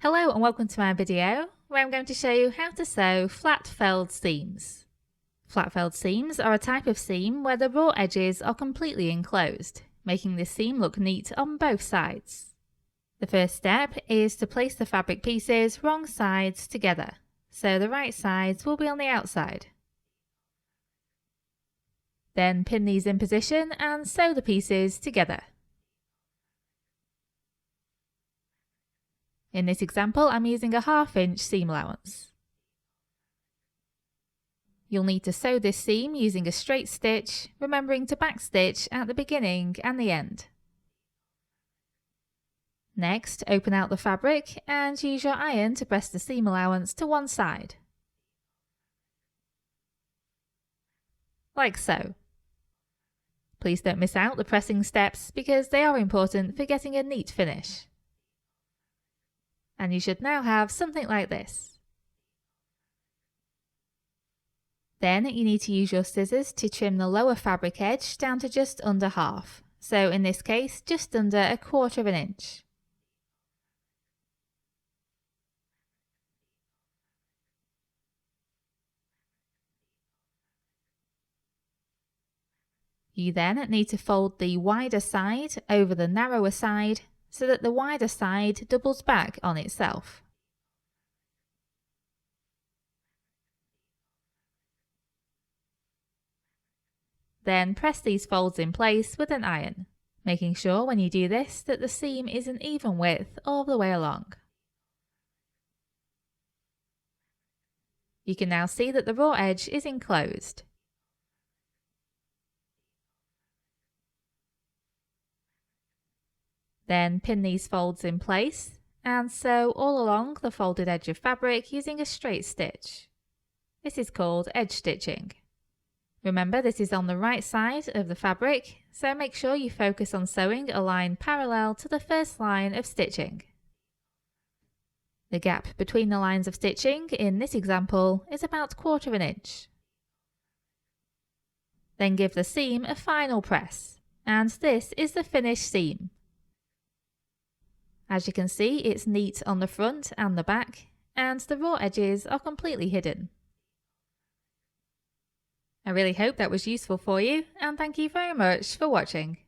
Hello and welcome to my video where I'm going to show you how to sew flat felled seams. Flat felled seams are a type of seam where the raw edges are completely enclosed, making the seam look neat on both sides. The first step is to place the fabric pieces wrong sides together, so the right sides will be on the outside. Then pin these in position and sew the pieces together. In this example, I'm using a 1/2 inch seam allowance. You'll need to sew this seam using a straight stitch, remembering to backstitch at the beginning and the end. Next, open out the fabric and use your iron to press the seam allowance to one side. Like so. Please don't miss out the pressing steps because they are important for getting a neat finish. And you should now have something like this. Then you need to use your scissors to trim the lower fabric edge down to just under half, so in this case just under 1/4 inch. You then need to fold the wider side over the narrower side so that the wider side doubles back on itself. Then press these folds in place with an iron, making sure when you do this that the seam is an even width all the way along. You can now see that the raw edge is enclosed. Then pin these folds in place and sew all along the folded edge of fabric using a straight stitch. This is called edge stitching. Remember, this is on the right side of the fabric, so make sure you focus on sewing a line parallel to the first line of stitching. The gap between the lines of stitching in this example is about 1/4 inch. Then give the seam a final press, and this is the finished seam. As you can see, it's neat on the front and the back, and the raw edges are completely hidden. I really hope that was useful for you, and thank you very much for watching.